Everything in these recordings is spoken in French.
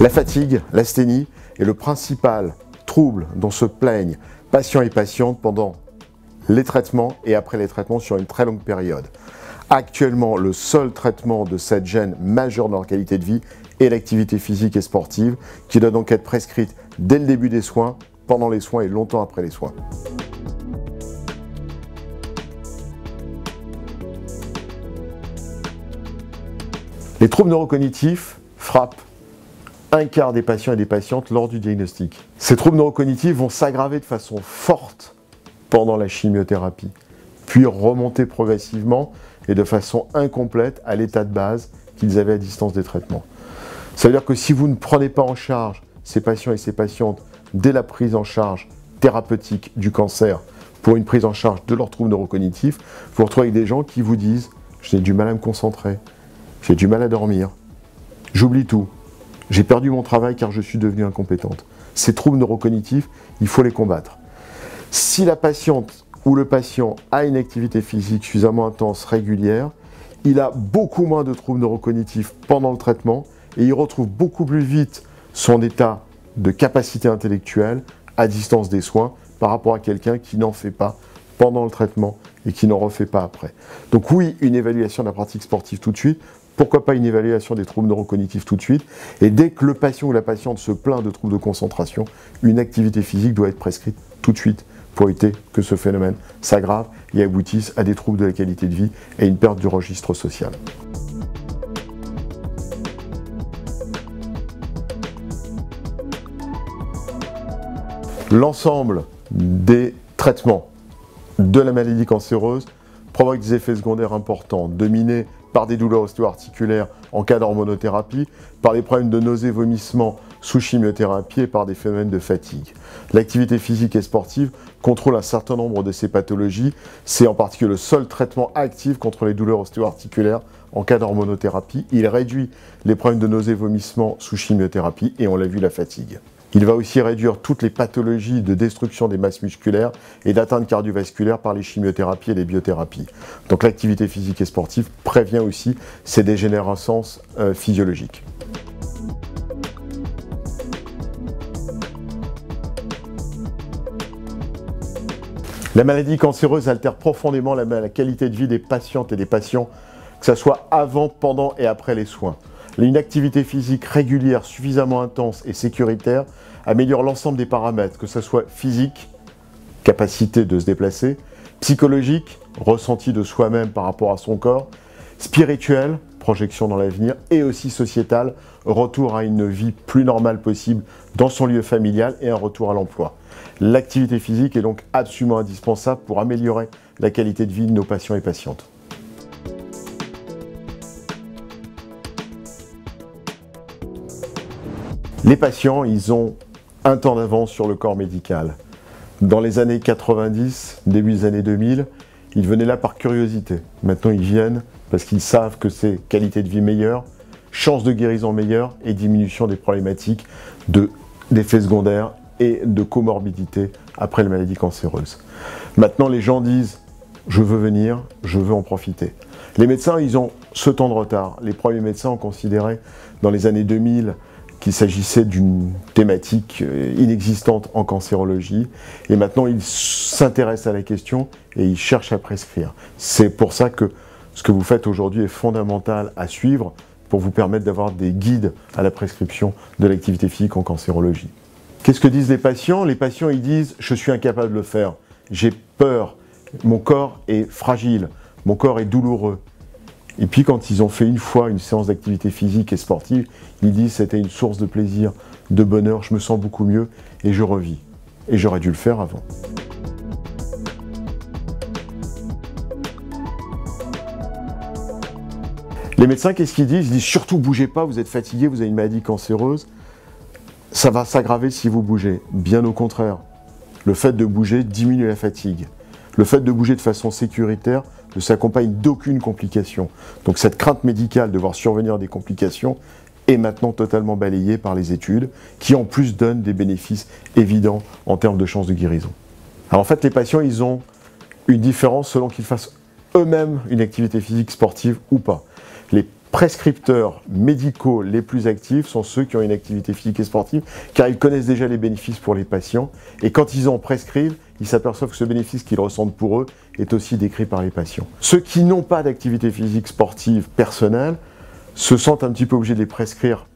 La fatigue, l'asthénie est le principal trouble dont se plaignent patients et patientes pendant les traitements et après les traitements sur une très longue période. Actuellement, le seul traitement de cette gêne majeure dans la qualité de vie est l'activité physique et sportive, qui doit donc être prescrite dès le début des soins, pendant les soins et longtemps après les soins. Les troubles neurocognitifs frappent un quart des patients et des patientes lors du diagnostic. Ces troubles neurocognitifs vont s'aggraver de façon forte pendant la chimiothérapie, puis remonter progressivement et de façon incomplète à l'état de base qu'ils avaient à distance des traitements. Ça veut dire que si vous ne prenez pas en charge ces patients et ces patientes dès la prise en charge thérapeutique du cancer pour une prise en charge de leurs troubles neurocognitifs, vous vous retrouvez avec des gens qui vous disent « j'ai du mal à me concentrer, j'ai du mal à dormir, j'oublie tout, j'ai perdu mon travail car je suis devenue incompétente ». Ces troubles neurocognitifs, il faut les combattre. Si la patiente ou le patient a une activité physique suffisamment intense, régulière, il a beaucoup moins de troubles neurocognitifs pendant le traitement et il retrouve beaucoup plus vite son état de capacité intellectuelle à distance des soins par rapport à quelqu'un qui n'en fait pas pendant le traitement et qui n'en refait pas après. Donc oui, une évaluation de la pratique sportive tout de suite, pourquoi pas une évaluation des troubles neurocognitifs tout de suite, et dès que le patient ou la patiente se plaint de troubles de concentration, une activité physique doit être prescrite tout de suite pour éviter que ce phénomène s'aggrave et aboutisse à des troubles de la qualité de vie et une perte du registre social. L'ensemble des traitements de la maladie cancéreuse provoque des effets secondaires importants, dominés par des douleurs ostéo-articulaires en cas d'hormonothérapie, par des problèmes de nausées, vomissements sous chimiothérapie et par des phénomènes de fatigue. L'activité physique et sportive contrôle un certain nombre de ces pathologies. C'est en particulier le seul traitement actif contre les douleurs ostéo-articulaires en cas d'hormonothérapie. Il réduit les problèmes de nausées, vomissements sous chimiothérapie et on l'a vu, la fatigue. Il va aussi réduire toutes les pathologies de destruction des masses musculaires et d'atteinte cardiovasculaire par les chimiothérapies et les biothérapies. Donc l'activité physique et sportive prévient aussi ces dégénérescences physiologiques. La maladie cancéreuse altère profondément la qualité de vie des patientes et des patients, que ce soit avant, pendant et après les soins. Une activité physique régulière, suffisamment intense et sécuritaire améliore l'ensemble des paramètres, que ce soit physique, capacité de se déplacer, psychologique, ressenti de soi-même par rapport à son corps, spirituel, projection dans l'avenir, et aussi sociétal, retour à une vie plus normale possible dans son lieu familial et un retour à l'emploi. L'activité physique est donc absolument indispensable pour améliorer la qualité de vie de nos patients et patientes. Les patients, ils ont un temps d'avance sur le corps médical. Dans les années 90, début des années 2000, ils venaient là par curiosité. Maintenant, ils viennent parce qu'ils savent que c'est qualité de vie meilleure, chance de guérison meilleure et diminution des problématiques d'effets secondaires et de comorbidité après la maladie cancéreuse. Maintenant, les gens disent « je veux venir, je veux en profiter ». Les médecins, ils ont ce temps de retard. Les premiers médecins ont considéré dans les années 2000 qu'il s'agissait d'une thématique inexistante en cancérologie. Et maintenant, ils s'intéressent à la question et ils cherchent à prescrire. C'est pour ça que ce que vous faites aujourd'hui est fondamental à suivre pour vous permettre d'avoir des guides à la prescription de l'activité physique en cancérologie. Qu'est-ce que disent les patients? Les patients, ils disent « je suis incapable de le faire, j'ai peur, mon corps est fragile, mon corps est douloureux ». Et puis quand ils ont fait une fois une séance d'activité physique et sportive, ils disent c'était une source de plaisir, de bonheur, je me sens beaucoup mieux et je revis. Et j'aurais dû le faire avant. Les médecins, qu'est-ce qu'ils disent? Ils disent surtout bougez pas, vous êtes fatigué, vous avez une maladie cancéreuse, ça va s'aggraver si vous bougez. Bien au contraire, le fait de bouger diminue la fatigue. Le fait de bouger de façon sécuritaire ne s'accompagne d'aucune complication. Donc cette crainte médicale de voir survenir des complications est maintenant totalement balayée par les études, qui en plus donnent des bénéfices évidents en termes de chances de guérison. Alors en fait, les patients, ils ont une différence selon qu'ils fassent eux-mêmes une activité physique sportive ou pas. Les prescripteurs médicaux les plus actifs sont ceux qui ont une activité physique et sportive, car ils connaissent déjà les bénéfices pour les patients, et quand ils en prescrivent, ils s'aperçoivent que ce bénéfice qu'ils ressentent pour eux est aussi décrit par les patients. Ceux qui n'ont pas d'activité physique sportive personnelle se sentent un petit peu obligés de les prescrire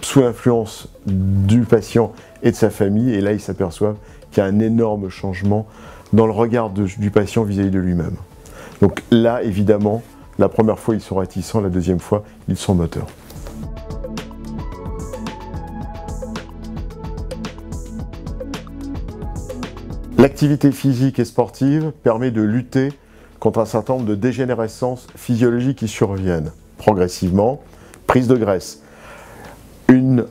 sous l'influence du patient et de sa famille, et là ils s'aperçoivent qu'il y a un énorme changement dans le regard du patient vis-à-vis de lui-même. Donc là, évidemment, la première fois ils sont réticents, la deuxième fois ils sont moteurs. L'activité physique et sportive permet de lutter contre un certain nombre de dégénérescences physiologiques qui surviennent progressivement. Prise de graisse. Une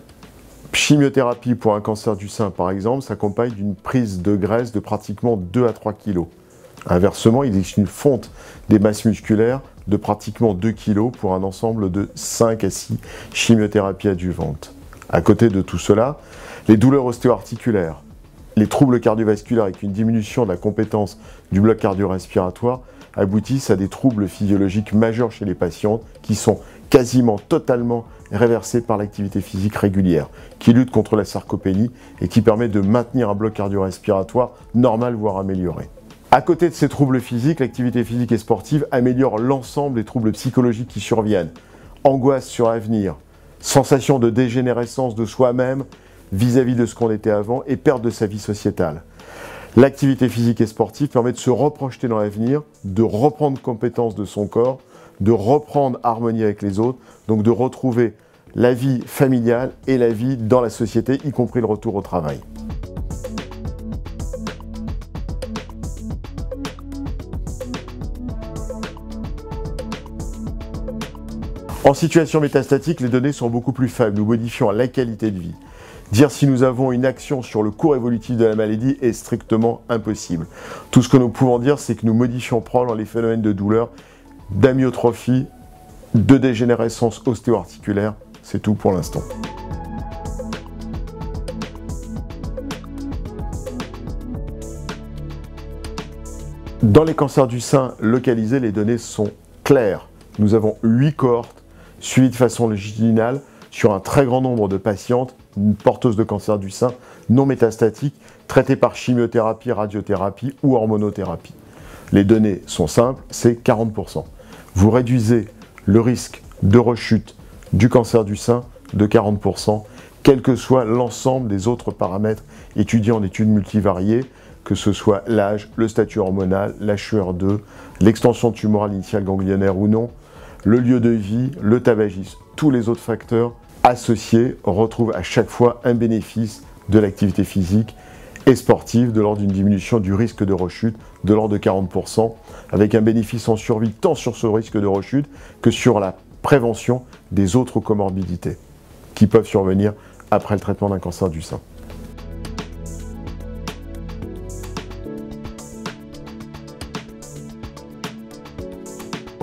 chimiothérapie pour un cancer du sein, par exemple, s'accompagne d'une prise de graisse de pratiquement 2 à 3 kg. Inversement, il existe une fonte des masses musculaires de pratiquement 2 kg pour un ensemble de 5 à 6 chimiothérapies adjuvantes. À côté de tout cela, les douleurs ostéo-articulaires, les troubles cardiovasculaires avec une diminution de la compétence du bloc cardio-respiratoire aboutissent à des troubles physiologiques majeurs chez les patients qui sont quasiment totalement réversés par l'activité physique régulière, qui lutte contre la sarcopénie et qui permet de maintenir un bloc cardio-respiratoire normal, voire amélioré. À côté de ces troubles physiques, l'activité physique et sportive améliore l'ensemble des troubles psychologiques qui surviennent. Angoisse sur l'avenir, sensation de dégénérescence de soi-même vis-à-vis de ce qu'on était avant et perte de sa vie sociétale. L'activité physique et sportive permet de se reprojeter dans l'avenir, de reprendre compétence de son corps, de reprendre harmonie avec les autres, donc de retrouver la vie familiale et la vie dans la société, y compris le retour au travail. En situation métastatique, les données sont beaucoup plus faibles, nous modifions la qualité de vie. Dire si nous avons une action sur le cours évolutif de la maladie est strictement impossible. Tout ce que nous pouvons dire, c'est que nous modifions probablement les phénomènes de douleur, d'amyotrophie, de dégénérescence ostéo-articulaire, c'est tout pour l'instant. Dans les cancers du sein localisés, les données sont claires. Nous avons 8 cohortes suivies de façon longitudinale sur un très grand nombre de patientes porteuses de cancer du sein non métastatique, traitées par chimiothérapie, radiothérapie ou hormonothérapie. Les données sont simples, c'est 40%. Vous réduisez le risque de rechute du cancer du sein de 40%, quel que soit l'ensemble des autres paramètres étudiés en études multivariées, que ce soit l'âge, le statut hormonal, l'HER2, l'extension tumorale initiale ganglionnaire ou non, le lieu de vie, le tabagisme, tous les autres facteurs associés retrouvent à chaque fois un bénéfice de l'activité physique et sportive de l'ordre d'une diminution du risque de rechute de l'ordre de 40%, avec un bénéfice en survie tant sur ce risque de rechute que sur la prévention des autres comorbidités qui peuvent survenir après le traitement d'un cancer du sein.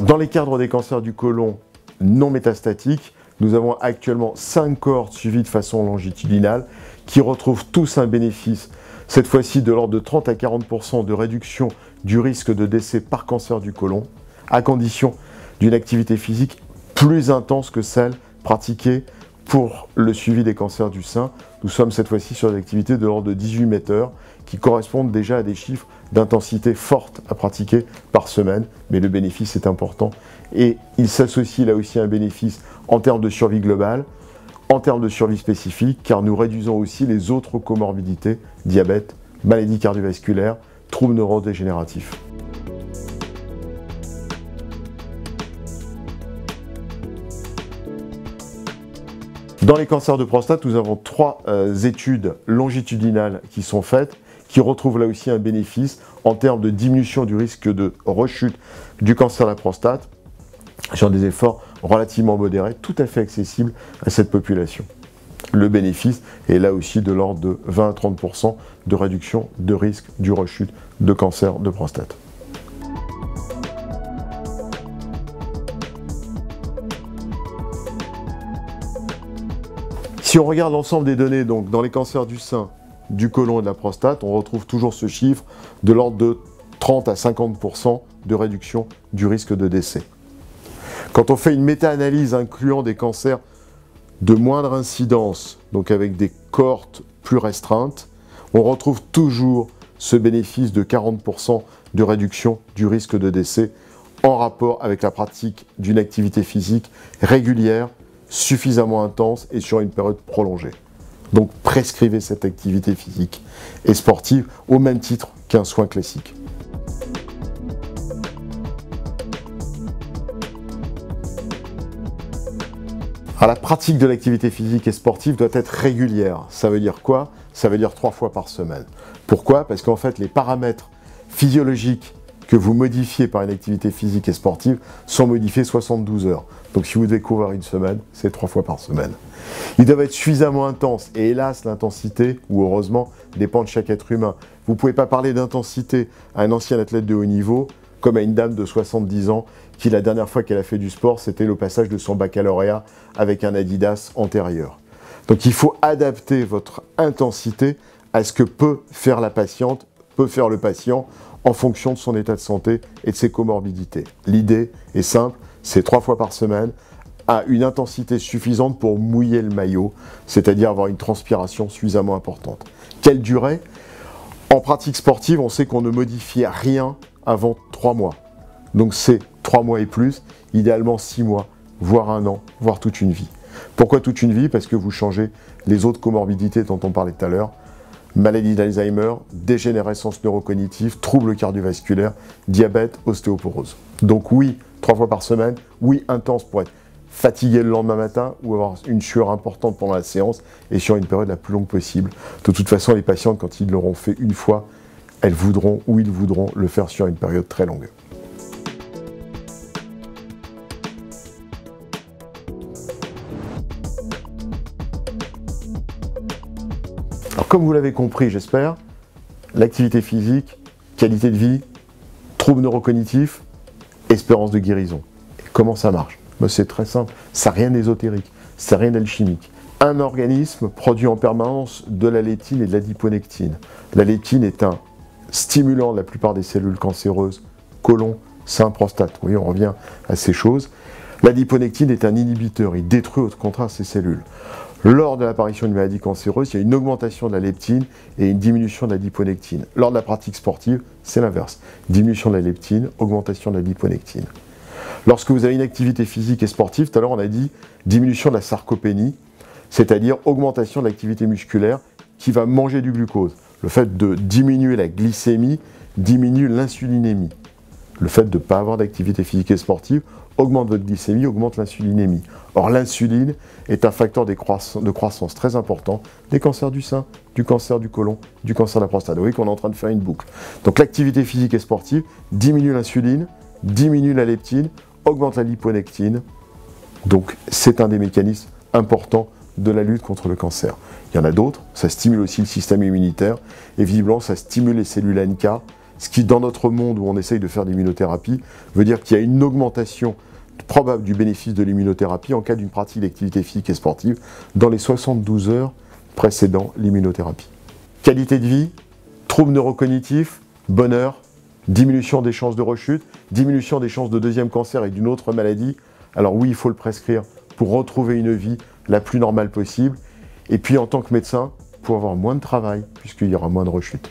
Dans les cadres des cancers du côlon non métastatiques, nous avons actuellement 5 cohortes suivies de façon longitudinale qui retrouvent tous un bénéfice, cette fois-ci de l'ordre de 30 à 40% de réduction du risque de décès par cancer du côlon, à condition d'une activité physique plus intense que celle pratiquée pour le suivi des cancers du sein. Nous sommes cette fois-ci sur des activités de l'ordre de 18 metteurs qui correspondent déjà à des chiffres d'intensité forte à pratiquer par semaine, mais le bénéfice est important et il s'associe là aussi à un bénéfice en termes de survie globale, en termes de survie spécifique, car nous réduisons aussi les autres comorbidités, diabète, maladies cardiovasculaires, troubles neurodégénératifs. Dans les cancers de prostate, nous avons 3 études longitudinales qui sont faites, qui retrouvent là aussi un bénéfice en termes de diminution du risque de rechute du cancer de la prostate sur des efforts relativement modérés, tout à fait accessibles à cette population. Le bénéfice est là aussi de l'ordre de 20 à 30% de réduction de risque du rechute de cancer de prostate. Si on regarde l'ensemble des données donc, dans les cancers du sein, du côlon et de la prostate, on retrouve toujours ce chiffre de l'ordre de 30 à 50% de réduction du risque de décès. Quand on fait une méta-analyse incluant des cancers de moindre incidence, donc avec des cohortes plus restreintes, on retrouve toujours ce bénéfice de 40% de réduction du risque de décès en rapport avec la pratique d'une activité physique régulière, suffisamment intense et sur une période prolongée. Donc prescrivez cette activité physique et sportive au même titre qu'un soin classique. Alors, la pratique de l'activité physique et sportive doit être régulière. Ça veut dire quoi? Ça veut dire 3 fois par semaine. Pourquoi? Parce qu'en fait, les paramètres physiologiques que vous modifiez par une activité physique et sportive sont modifiés 72 heures. Donc si vous devez courir une semaine, c'est 3 fois par semaine. Ils doivent être suffisamment intenses. Et hélas, l'intensité, ou heureusement, dépend de chaque être humain. Vous ne pouvez pas parler d'intensité à un ancien athlète de haut niveau comme à une dame de 70 ans qui, la dernière fois qu'elle a fait du sport, c'était le passage de son baccalauréat avec un Adidas antérieur. Donc il faut adapter votre intensité à ce que peut faire la patiente, peut faire le patient en fonction de son état de santé et de ses comorbidités. L'idée est simple, c'est 3 fois par semaine à une intensité suffisante pour mouiller le maillot, c'est-à-dire avoir une transpiration suffisamment importante. Quelle durée? En pratique sportive, on sait qu'on ne modifie rien avant 3 mois. Donc c'est 3 mois et plus, idéalement 6 mois, voire 1 an, voire toute une vie. Pourquoi toute une vie? Parce que vous changez les autres comorbidités dont on parlait tout à l'heure, maladie d'Alzheimer, dégénérescence neurocognitive, troubles cardiovasculaires, diabète, ostéoporose. Donc oui, 3 fois par semaine, oui, intense pour être fatigué le lendemain matin ou avoir une sueur importante pendant la séance et sur une période la plus longue possible. De toute façon, les patientes, quand ils l'auront fait une fois, elles voudront ou ils voudront le faire sur une période très longue. Alors, comme vous l'avez compris, j'espère, l'activité physique, qualité de vie, troubles neurocognitifs, espérance de guérison. Et comment ça marche? C'est très simple, ça n'a rien d'ésotérique, ça n'a rien d'alchimique. Un organisme produit en permanence de la leptine et de l'adiponectine. La leptine est un stimulant de la plupart des cellules cancéreuses, côlon, sein, prostate. Oui, on revient à ces choses. L'adiponectine est un inhibiteur, il détruit au contraire ces cellules. Lors de l'apparition d'une maladie cancéreuse, il y a une augmentation de la leptine et une diminution de l'adiponectine. Lors de la pratique sportive, c'est l'inverse. Diminution de la leptine, augmentation de l'adiponectine. Lorsque vous avez une activité physique et sportive, tout à l'heure on a dit diminution de la sarcopénie, c'est-à-dire augmentation de l'activité musculaire qui va manger du glucose. Le fait de diminuer la glycémie diminue l'insulinémie. Le fait de ne pas avoir d'activité physique et sportive augmente votre glycémie, augmente l'insulinémie. Or l'insuline est un facteur de croissance très important des cancers du sein, du cancer du côlon, du cancer de la prostate. Vous voyez qu'on est en train de faire une boucle. Donc l'activité physique et sportive diminue l'insuline, diminue la leptine, augmente la liponectine. Donc c'est un des mécanismes importants de la lutte contre le cancer. Il y en a d'autres, ça stimule aussi le système immunitaire, et visiblement ça stimule les cellules NK, ce qui dans notre monde où on essaye de faire d'immunothérapie, veut dire qu'il y a une augmentation probable du bénéfice de l'immunothérapie en cas d'une pratique d'activité physique et sportive dans les 72 heures précédant l'immunothérapie. Qualité de vie, troubles neurocognitifs, bonheur, diminution des chances de rechute, diminution des chances de deuxième cancer et d'une autre maladie. Alors oui, il faut le prescrire pour retrouver une vie la plus normale possible. Et puis en tant que médecin, pour avoir moins de travail, puisqu'il y aura moins de rechute.